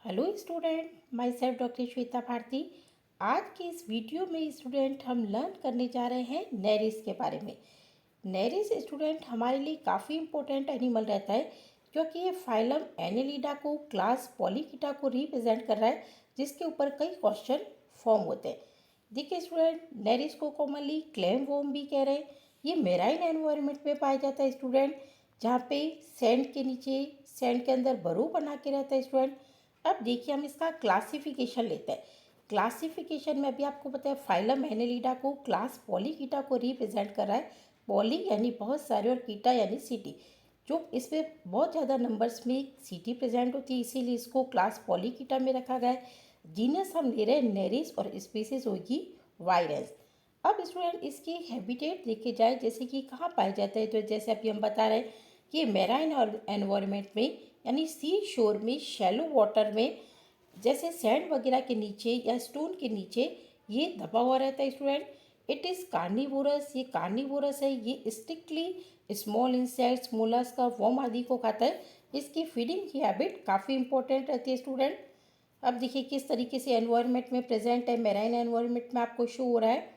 Hello student, myself doctor Shweta Bharati. आज के इस वीडियो में स्टूडेंट हम लर्न करने जा रहे हैं नेरिस के बारे में। नेरिस स्टूडेंट हमारे लिए काफ़ी इंपॉर्टेंट एनिमल रहता है क्योंकि ये फाइलम एनेलिडा को क्लास पॉलीकिटा को रिप्रेजेंट कर रहा है, जिसके ऊपर कई क्वेश्चन फॉर्म होते हैं। देखिए स्टूडेंट, नेरिस को कॉमनली क्लेम वोम भी कह रहे हैं। ये मेराइन एनवायरनमेंट में पाया जाता है स्टूडेंट, जहाँ पे सैंड के नीचे, सैंड के अंदर बरो बना के रहता है स्टूडेंट। अब देखिए हम इसका क्लासिफिकेशन लेते हैं। क्लासिफिकेशन में अभी आपको पता है फाइलम एनेलिडा को क्लास पॉलीकीटा को रिप्रेजेंट कर रहा है। पॉली यानी बहुत सारे और कीटा यानी सिटी, जो इसमें बहुत ज़्यादा नंबर्स में सिटी प्रेजेंट होती है, इसीलिए इसको क्लास पॉलीकीटा में रखा गया है। जीनस हम ले रहे हैं नेरिस और स्पीसीज होगी वायरेंस। अब स्टूडेंट इसकी हैबिटेट देखे जाए, जैसे कि कहाँ पाए जाते हैं, तो जैसे अभी हम बता रहे हैं कि मेराइन और एनवायरनमेंट में यानी सी शोर में, शैलो वाटर में, जैसे सैंड वगैरह के नीचे या स्टोन के नीचे ये दबा हुआ रहता है स्टूडेंट। इट इज़ कार्निवोरस, ये कार्निवोरस है। ये strictly small insects, mollusc, worm आदि को खाता है। इसकी फीडिंग की हैबिट काफ़ी इंपॉर्टेंट रहती है स्टूडेंट। अब देखिए किस तरीके से एनवायरनमेंट में प्रेजेंट है, मेराइन एनवायरनमेंट में आपको शो हो रहा है।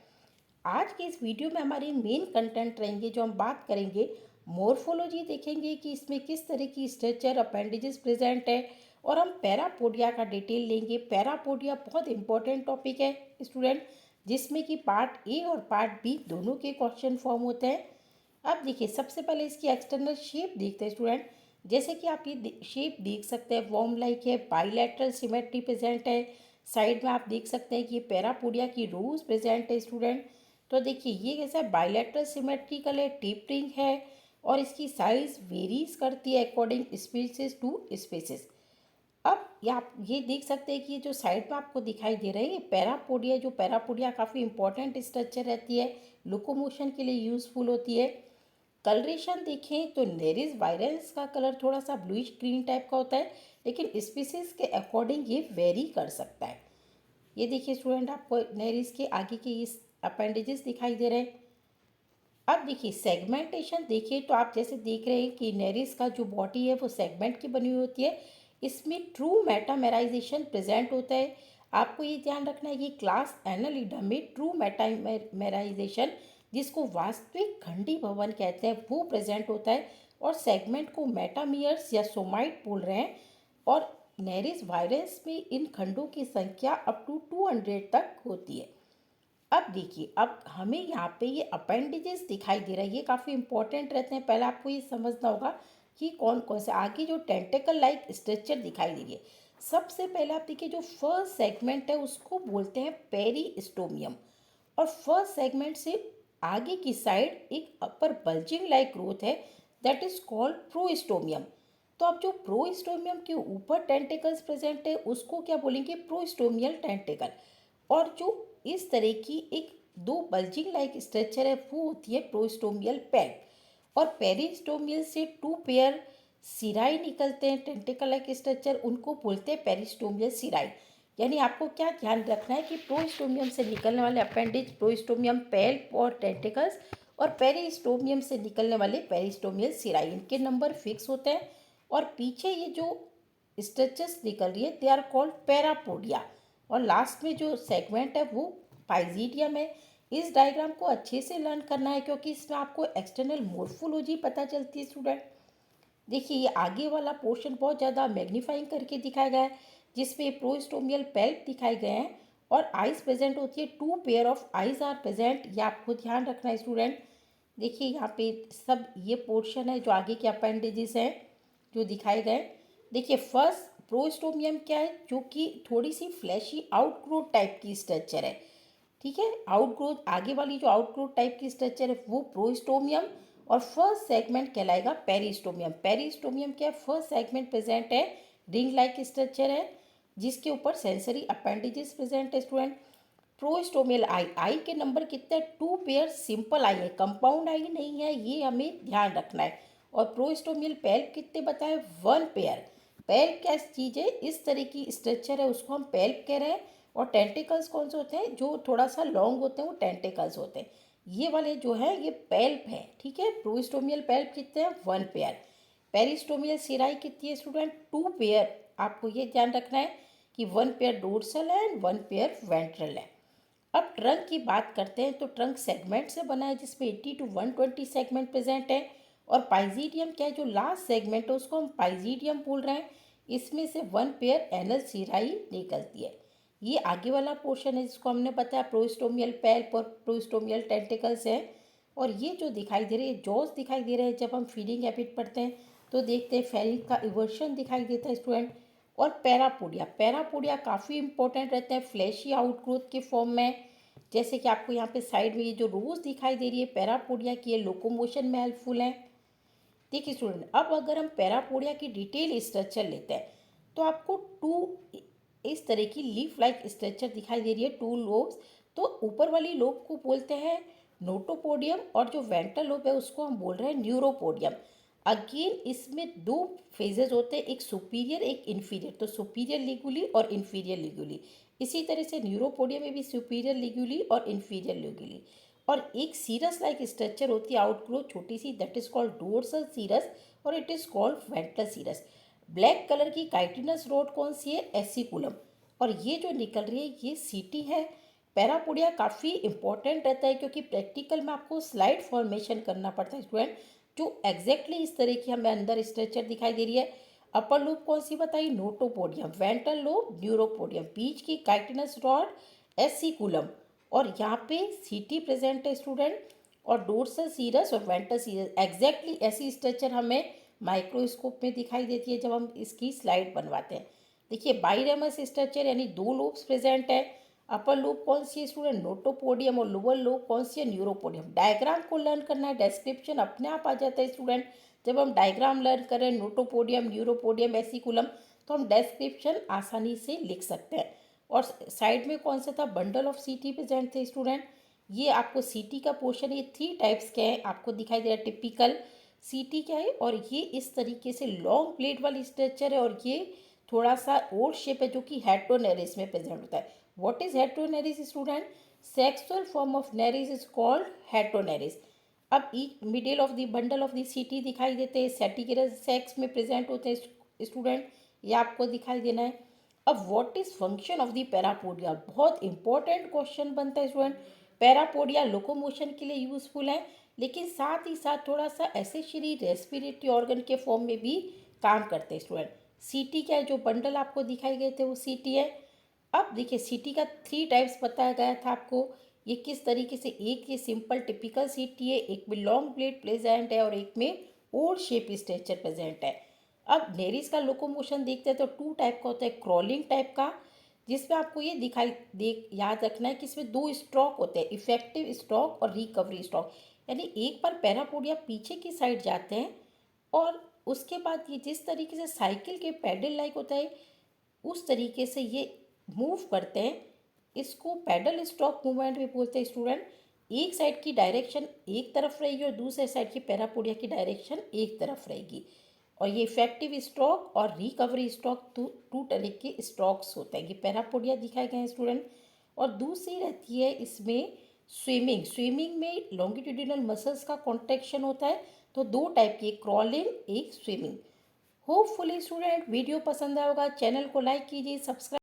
आज के इस वीडियो में हमारे मेन कंटेंट रहेंगे, जो हम बात करेंगे मोर्फोलॉजी देखेंगे कि इसमें किस तरह की स्ट्रक्चर अपेंडिजेस प्रेजेंट है, और हम पैरापोडिया का डिटेल लेंगे। पैरापोडिया बहुत इंपॉर्टेंट टॉपिक है स्टूडेंट, जिसमें कि पार्ट ए और पार्ट बी दोनों के क्वेश्चन फॉर्म होते हैं। अब देखिए सबसे पहले इसकी एक्सटर्नल शेप देखते हैं स्टूडेंट। जैसे कि आप ये शेप देख सकते हैं, वॉर्म लाइक है, बाइलेटरल सिमेट्री प्रेजेंट है। साइड में आप देख सकते हैं कि ये पैरापोडिया की रोज प्रेजेंट है स्टूडेंट। तो देखिए ये कैसा बाइलेटरल सिमेट्रिकल है, टेपरिंग है, और इसकी साइज वेरीज करती है अकॉर्डिंग स्पीसीज टू स्पीसीज। अब ये आप ये देख सकते हैं कि ये जो साइड में आपको दिखाई दे रहा है ये पैरापोडिया, जो पैरापोडिया काफ़ी इंपॉर्टेंट स्ट्रक्चर रहती है, लोकोमोशन के लिए यूजफुल होती है। कलरेशन देखें तो नेरिस वायरेंस का कलर थोड़ा सा ब्लूइश ग्रीन टाइप का होता है, लेकिन स्पीसीज के अकॉर्डिंग ये वेरी कर सकता है। ये देखिए स्टूडेंट, आपको नेरिस के आगे के इस अपेंडेजेस दिखाई दे रहे हैं। अब देखिए सेगमेंटेशन देखिए तो आप जैसे देख रहे हैं कि नेरिस का जो बॉडी है वो सेगमेंट की बनी हुई होती है। इसमें ट्रू मेटामेराइजेशन प्रेजेंट होता है। आपको ये ध्यान रखना है कि क्लास एनालिडा में ट्रू मेटामेराइजेशन, जिसको वास्तविक खंडी भवन कहते हैं, वो प्रेजेंट होता है, और सेगमेंट को मेटामियर्स या सोमाइट बोल रहे हैं। और नेरिस वायरस में इन खंडों की संख्या अप टू 200 तक होती है। अब देखिए, अब हमें यहाँ पे ये अपेंडिजेस दिखाई दे रहा है, ये काफ़ी इंपॉर्टेंट रहते हैं। पहले आपको ये समझना होगा कि कौन कौन से आगे जो टेंटिकल लाइक स्ट्रक्चर दिखाई दे रही है। सबसे पहले आप देखिए जो फर्स्ट सेगमेंट है उसको बोलते हैं पेरिस्टोमियम, और फर्स्ट सेगमेंट से आगे की साइड एक अपर बल्जिंग लाइक ग्रोथ है, दैट इज कॉल्ड प्रोस्टोमियम। तो अब जो प्रोस्टोमियम के ऊपर टेंटिकल्स प्रेजेंट है उसको क्या बोलेंगे, प्रोस्टोमियल टेंटिकल। और जो इस तरह की एक दो बल्जिंग लाइक स्ट्रक्चर है वो होती है प्रोस्टोमियल पैड। और पेरिस्टोमियल से टू पेयर सिराई निकलते हैं, टेंटिकल लाइक स्ट्रक्चर, उनको बोलते हैं पेरिस्टोमियल सिराई। यानी आपको क्या ध्यान रखना है कि प्रोस्टोमियम से निकलने वाले अपेंडिज प्रोस्टोमियम पैल्प और टेंटिकल्स, और पेरिस्टोमियम से निकलने वाले पेरिस्टोमियल सिराई, इनके नंबर फिक्स होते हैं। और पीछे ये जो स्ट्रक्चर्स निकल रही है दे आर कॉल्ड पैरापोडिया, और लास्ट में जो सेगमेंट है वो पाइजीडियम है। इस डायग्राम को अच्छे से लर्न करना है क्योंकि इसमें आपको एक्सटर्नल मोर्फोलॉजी पता चलती है स्टूडेंट। देखिए ये आगे वाला पोर्शन बहुत ज़्यादा मैग्नीफाइंग करके दिखाया गया है, जिसमें प्रोस्टोमियल पेल्प दिखाए गए हैं, और आइज प्रेजेंट होती है, two pair of eyes are present. ये आपको ध्यान रखना है स्टूडेंट। देखिए यहाँ पे सब ये पोर्शन है जो आगे के अपेंडेजेस हैं जो दिखाए गए। देखिए फर्स्ट प्रोस्टोमियम क्या है, जो कि थोड़ी सी फ्लैशी आउटग्रोथ टाइप की स्ट्रक्चर है। ठीक है, आउटग्रोथ, आगे वाली जो आउटग्रोथ टाइप की स्ट्रक्चर है वो प्रोस्टोमियम, और फर्स्ट सेगमेंट कहलाएगा पेरिस्टोमियम। पेरिस्टोमियम क्या है, फर्स्ट सेगमेंट प्रेजेंट है, रिंग लाइक स्ट्रक्चर है, जिसके ऊपर सेंसरी अपेंडेजेस प्रेजेंट है स्टूडेंट। प्रोस्टोमियल आई, आई के नंबर कितने हैं, टू पेयर सिंपल आई है, कंपाउंड आई नहीं है, ये हमें ध्यान रखना है। और प्रोस्टोमियल पेल्प कितने बताए, वन पेयर। पेल्प क्या चीज़ है, इस तरह की स्ट्रक्चर है, उसको हम पेल्प कह रहे हैं। और टेंटिकल्स कौन से होते हैं, जो थोड़ा सा लॉन्ग होते हैं वो टेंटिकल्स होते हैं। ये वाले जो है ये पेल्प है। ठीक है, प्रोस्टोमियल पेल्प कितने हैं, वन पेयर। पेरिस्टोमियल सिराई कितनी है स्टूडेंट, टू पेयर आपको ये ध्यान रखना है कि 1 पेयर डोर्सल है एंड 1 पेयर वेंट्रल है। अब ट्रंक की बात करते हैं तो ट्रंक सेगमेंट से बना है जिसमें 80 to 120 सेगमेंट प्रेजेंट है। और पाइजीडियम क्या है, जो लास्ट सेगमेंट है उसको हम पाइजीडियम बोल रहे हैं। इसमें से 1 पेयर एनल सिराई निकलती है। ये आगे वाला पोर्शन है जिसको हमने बताया प्रोस्टोमियल पैल्प और प्रोस्टोमियल टेंटिकल्स है। और ये जो दिखाई दे रही है जॉज दिखाई दे रहे हैं। जब हम फीडिंग हैबिट पढ़ते हैं तो देखते हैं फेरिक का इवर्शन दिखाई देता है स्टूडेंट। और पैरापोडिया, पैरापोडिया काफ़ी इंपॉर्टेंट रहते हैं फ्लैशी आउटग्रोथ के फॉर्म में। जैसे कि आपको यहाँ पे साइड में ये जो रोज दिखाई दे रही है पैरापोडिया की, ये लोकोमोशन में हेल्पफुल है। देखिए स्टूडेंट, अब अगर हम पैरापोडिया की डिटेल स्ट्रक्चर लेते हैं तो आपको टू इस तरह की लीफ लाइक स्ट्रक्चर दिखाई दे रही है, 2 लोब्स। तो ऊपर वाली लोब को बोलते हैं नोटोपोडियम और जो वेंट्रल लोब है उसको हम बोल रहे हैं न्यूरोपोडियम। अगेन इसमें 2 फेजेस होते हैं, एक सुपीरियर एक इन्फीरियर। तो सुपीरियर लिगुली और इन्फीरियर लिगुली। इसी तरह से न्यूरोपोडियम में भी सुपीरियर लिगुली और इन्फीरियर लिगुली। और एक सीरस लाइक स्ट्रक्चर होती है आउटग्रोथ छोटी सी, that is called dorsal cirrus और it is called ventral cirrus. Black colour की काइटिनस रोड कौन सी है, एसिकुलम। और ये जो निकल रही है ये सीटी है। पैरापोडिया काफ़ी इंपॉर्टेंट रहता है क्योंकि प्रैक्टिकल में आपको स्लाइड फॉर्मेशन करना पड़ता है स्टूडेंट, जो एग्जैक्टली इस तरह की हमें अंदर स्ट्रक्चर दिखाई दे रही है। अपर लोब कौन सी बताई, नोटोपोडियम। Ventral lobe न्यूरोपोडियम। बीच की काइटिनस रॉड एसिकुलम। और यहाँ पे सीटी प्रेजेंट है स्टूडेंट। और डोर्सल सीरस और वेंट्रल सीरस एग्जैक्टली ऐसी स्ट्रक्चर हमें माइक्रोस्कोप में दिखाई देती है जब हम इसकी स्लाइड बनवाते हैं। देखिए बाइरेमस स्ट्रक्चर यानी 2 लोब्स प्रेजेंट है। अपर लोब कौन सी है स्टूडेंट, नोटोपोडियम। और लोअर लोब कौन सी है, न्यूरोपोडियम। डायग्राम को लर्न करना है, डिस्क्रिप्शन अपने आप आ जाता है स्टूडेंट। जब हम डायग्राम लर्न करें नोटोपोडियम न्यूरोपोडियम एसिकुलम तो हम डिस्क्रिप्शन आसानी से लिख सकते हैं। और साइड में कौन सा था, बंडल ऑफ सीटी प्रेजेंट थे स्टूडेंट। ये आपको सीटी का पोर्शन, ये 3 टाइप्स के हैं आपको दिखाई दे रहा है। टिपिकल सीटी क्या है, और ये इस तरीके से लॉन्ग प्लेट वाली स्ट्रक्चर है। और ये थोड़ा सा ओड शेप है जो कि हेट्रोनेरिस में प्रेजेंट होता है। What is heteronereis student, sexual form of nereis is called heteronereis. अब each middle of the bundle of the setae दिखाई देते हैं, सेटिगरस सेक्स में प्रेजेंट होते हैं स्टूडेंट, ये आपको दिखाई देना है। अब what is function of the parapodia, बहुत इंपॉर्टेंट क्वेश्चन बनता है स्टूडेंट। पैरापोडिया लोकोमोशन के लिए यूजफुल है लेकिन साथ ही साथ थोड़ा सा एसेसरी रेस्पिरेटरी ऑर्गन के फॉर्म में भी काम करते हैं स्टूडेंट। सीटी क्या है, जो बंडल आपको दिखाई गए थे वो सीटी है। अब देखिए सीटी का 3 टाइप्स बताया गया था आपको, ये किस तरीके से, एक ये सिंपल टिपिकल सीटी है, एक में लॉन्ग ब्लेड प्रेजेंट है और एक में ओर शेप स्ट्रक्चर प्रेजेंट है। अब नेरिस का लोकोमोशन देखते हैं तो 2 टाइप का होता है, क्रॉलिंग टाइप का जिसमें आपको ये दिखाई देख याद रखना है कि इसमें 2 स्ट्रोक होते हैं, इफेक्टिव स्ट्रोक और रिकवरी स्ट्रोक। यानी एक बार पैरापोडिया पीछे की साइड जाते हैं और उसके बाद ये जिस तरीके से साइकिल के पैडल लाइक होता है उस तरीके से ये मूव करते हैं, इसको पैडल स्ट्रोक मूवमेंट भी बोलते हैं स्टूडेंट। एक साइड की डायरेक्शन एक तरफ रहेगी और दूसरे साइड की पैरापोडिया की डायरेक्शन एक तरफ रहेगी। और ये इफेक्टिव स्ट्रोक और रिकवरी स्ट्रोक टू तरह के स्ट्रोक्स होते हैं। ये पैरापोडिया दिखाए गए हैं स्टूडेंट। और दूसरी रहती है इसमें स्विमिंग, स्विमिंग में लॉन्गिट्यूडिनल मसल्स का कॉन्ट्रैक्शन होता है। तो 2 टाइप की, एक क्रॉलिंग एक स्विमिंग। होपफुली स्टूडेंट वीडियो पसंद आया होगा, चैनल को लाइक कीजिए, सब्सक्राइब